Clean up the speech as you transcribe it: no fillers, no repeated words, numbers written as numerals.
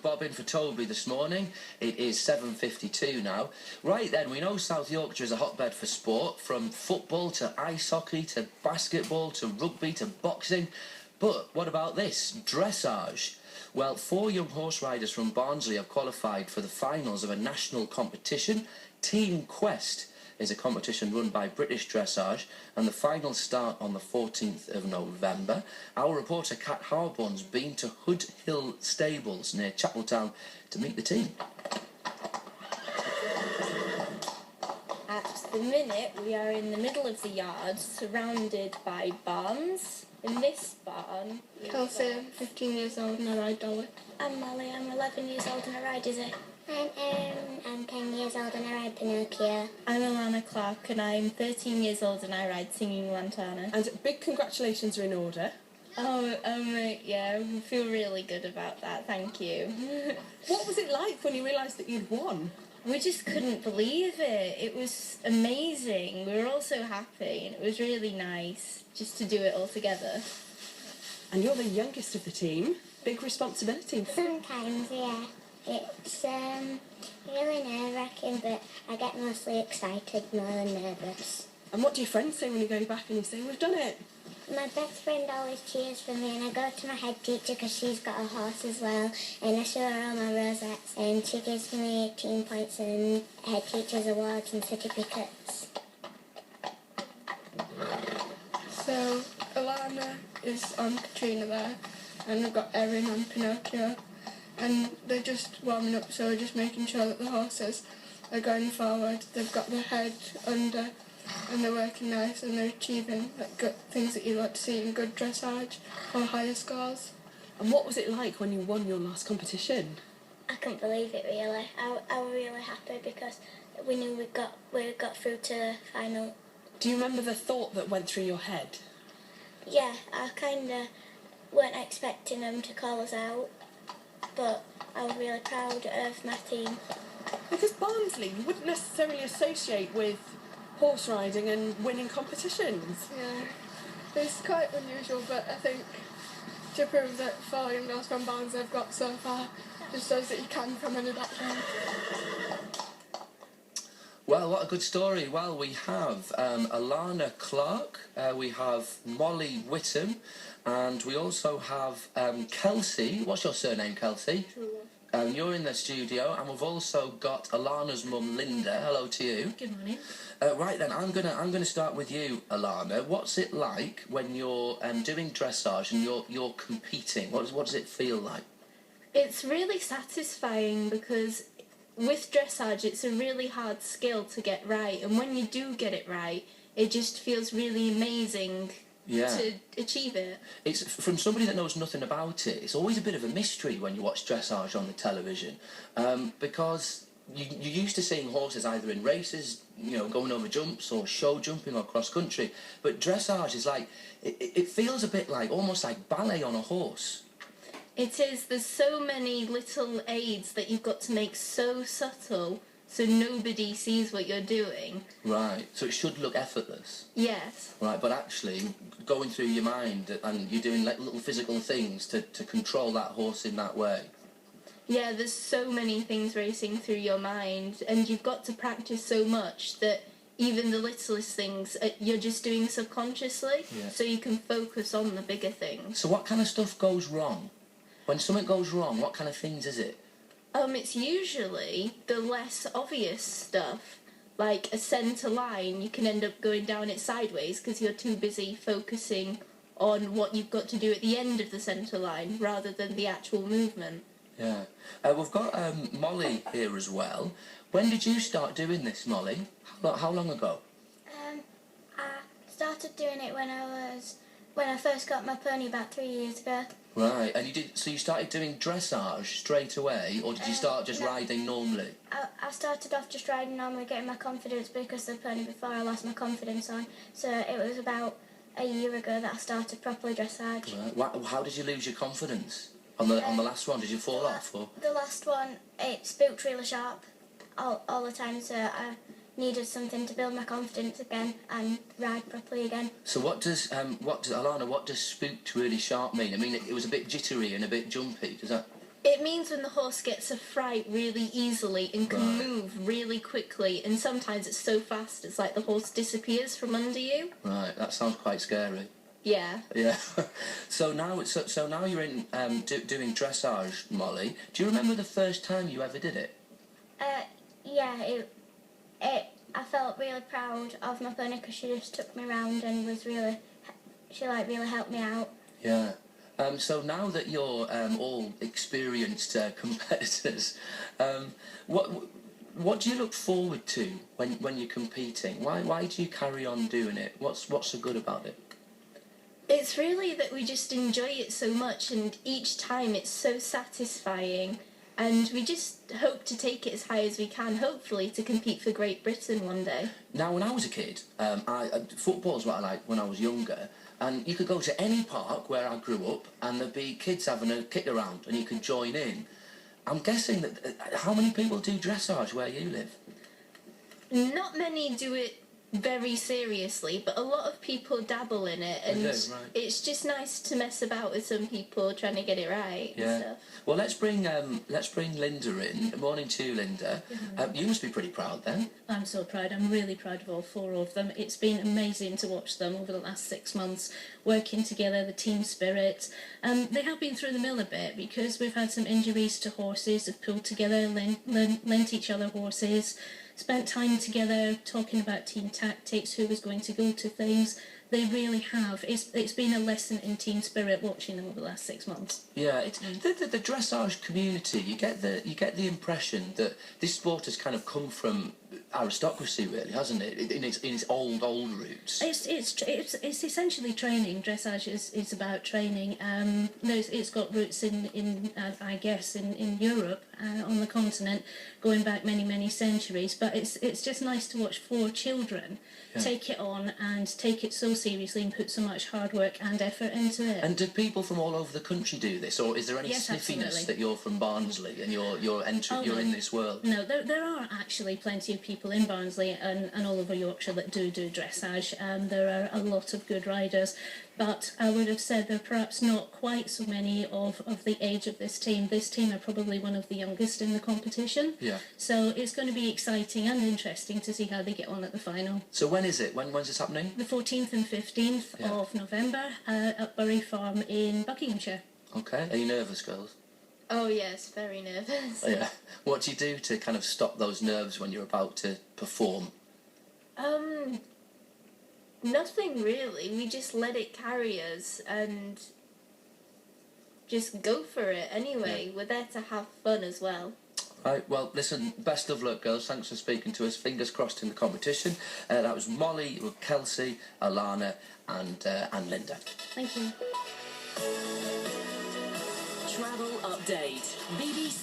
bobbing for Toby this morning. It is 7:52 now. Right then, we know South Yorkshire is a hotbed for sport, from football to ice hockey to basketball to rugby to boxing. But what about this? Dressage. Well, 4 young horse riders from Barnsley have qualified for the finals of a national competition. Team Quest is a competition run by British Dressage, and the finals start on the 14th of November. Our reporter Kat Harbon's been to Hood Hill Stables near Chapeltown to meet the team. At the minute, we are in the middle of the yard, surrounded by barns. In this barn... Kelsea, I'm 15 years old and I ride Dolly. I'm Molly, I'm 11 years old and I ride Izzy. I'm Erin, I'm 10 years old and I ride Pinocchio. I'm Alanna Clark and I'm 13 years old and I ride Singing Lantana. And big congratulations are in order. Yeah, I feel really good about that, thank you. What was it like when you realised that you'd won? We just couldn't believe it. It was amazing. We were all so happy and it was really nice just to do it all together. And you're the youngest of the team. Big responsibility. Sometimes, yeah. It's really nerve-wracking, but I get mostly excited more than nervous. And what do your friends say when you go back and you say, we've done it? My best friend always cheers for me, and I go to my head teacher because she's got a horse as well, and I show her all my rosettes, and she gives me 18 points and head teacher's awards and certificates. So, Alanna is on Katrina there, and I've got Erin and Pinocchio, and they're just warming up, so we're just making sure that the horses are going forward. They've got their head under, and they're working nice, and they're achieving good things that you like to see in good dressage or higher scores. And what was it like when you won your last competition? I couldn't believe it, really. I was really happy because we knew we got through to the final. Do you remember the thought that went through your head? Yeah, I kind of weren't expecting them to call us out, but I was really proud of my team. Because Barnsley, you wouldn't necessarily associate with horse riding and winning competitions. Yeah, it's quite unusual, but I think to prove that 4 young girls from Barnes have got so far just shows that you can from any background. Well, what a good story. Well, we have Alanna Clark, we have Molly Whittam, and we also have Kelsea. What's your surname, Kelsea? You're in the studio, and we've also got Alanna's mum, Linda. Hello to you. Good morning. Right then, I'm gonna start with you, Alanna. What's it like when you're doing dressage and you're competing? What does it feel like? It's really satisfying because with dressage it's a really hard skill to get right, and when you do get it right, it just feels really amazing. Yeah. To achieve it. It's from somebody that knows nothing about it. It's always a bit of a mystery when you watch dressage on the television, because you're used to seeing horses either in races, going over jumps, or show jumping, or cross country. But dressage is like it feels a bit like almost like ballet on a horse. It is. There's so many little aids that you've got to make so subtle, so nobody sees what you're doing. Right, so it should look effortless. Yes. Right, but actually, going through your mind, and you're doing like little physical things to control that horse in that way. Yeah, there's so many things racing through your mind, and you've got to practice so much that even the littlest things you're just doing subconsciously, so you can focus on the bigger things. So what kind of stuff goes wrong? When something goes wrong, what kind of things is it? It's usually the less obvious stuff, like a centre line. You can end up going down it sideways because you're too busy focusing on what you've got to do at the end of the centre line rather than the actual movement. Yeah. We've got Molly here as well. When did you start doing this, Molly? How long ago? I started doing it when I first got my pony about 3 years ago. Right, and you started doing dressage straight away, or did you start just riding normally? I started off just riding normally, getting my confidence because the pony before I lost my confidence on. So it was about a year ago that I started properly dressage. Right. How did you lose your confidence? On the last one, did you fall off? Or? The last one, it spooked really sharp all the time, so I needed something to build my confidence again and ride properly again. So Alanna, what does spooked really sharp mean? I mean, it was a bit jittery and a bit jumpy, does that? It means when the horse gets a fright really easily and can move really quickly, and sometimes it's so fast it's like the horse disappears from under you. Right, that sounds quite scary. Yeah. Yeah. So now you're in doing dressage, Molly. Do you remember the first time you ever did it? Yeah, I felt really proud of my pony because she just took me round and she really helped me out. Yeah. So now that you're all experienced competitors, what do you look forward to when you're competing? Why do you carry on doing it? What's so good about it? It's really that we just enjoy it so much, and each time it's so satisfying, and we just hope to take it as high as we can, hopefully to compete for Great Britain one day. Now, when I was a kid, football's what I liked when I was younger, and you could go to any park where I grew up, and there'd be kids having a kick around, and you could join in. I'm guessing that how many people do dressage where you live? Not many do it very seriously, but a lot of people dabble in it, and it's just nice to mess about with some people trying to get it right. Yeah. And stuff. Well, let's bring Linda in. Good morning to you, Linda. You must be pretty proud then. I'm so proud. I'm really proud of all four of them. It's been amazing to watch them over the last 6 months working together, the team spirit. They have been through the mill a bit because we've had some injuries to horses. They've pulled together, lent each other horses, spent time together talking about team tactics, who was going to go to things. They really have. It's been a lesson in team spirit watching them over the last 6 months. Yeah, it's the dressage community. You get the impression that this sport has kind of come from aristocracy, really, hasn't it? In its old roots. It's essentially training. Dressage is about training. It's got roots in I guess in Europe, on the continent, going back many centuries. But it's just nice to watch four children take it on and take it so seriously and put so much hard work and effort into it. And do people from all over the country do this, or is there any sniffiness absolutely. that you're from Barnsley and you're in this world? No, there are actually plenty of people in Barnsley and all over Yorkshire that do dressage. There are a lot of good riders, but I would have said there are perhaps not quite so many of the age of this team. This team are probably one of the youngest in the competition. Yeah. So it's going to be exciting and interesting to see how they get on at the final. So when is it? When's this happening? The 14th and 15th of November at Bury Farm in Buckinghamshire. Okay. Are you nervous, girls? Oh yes, very nervous. Oh, yeah. What do you do to kind of stop those nerves when you're about to perform? Nothing really. We just let it carry us and just go for it anyway. Yeah. We're there to have fun as well. Right, well, listen, best of luck, girls. Thanks for speaking to us. Fingers crossed in the competition. That was Molly, Kelsea, Alanna and Linda. Thank you. Travel update. BBC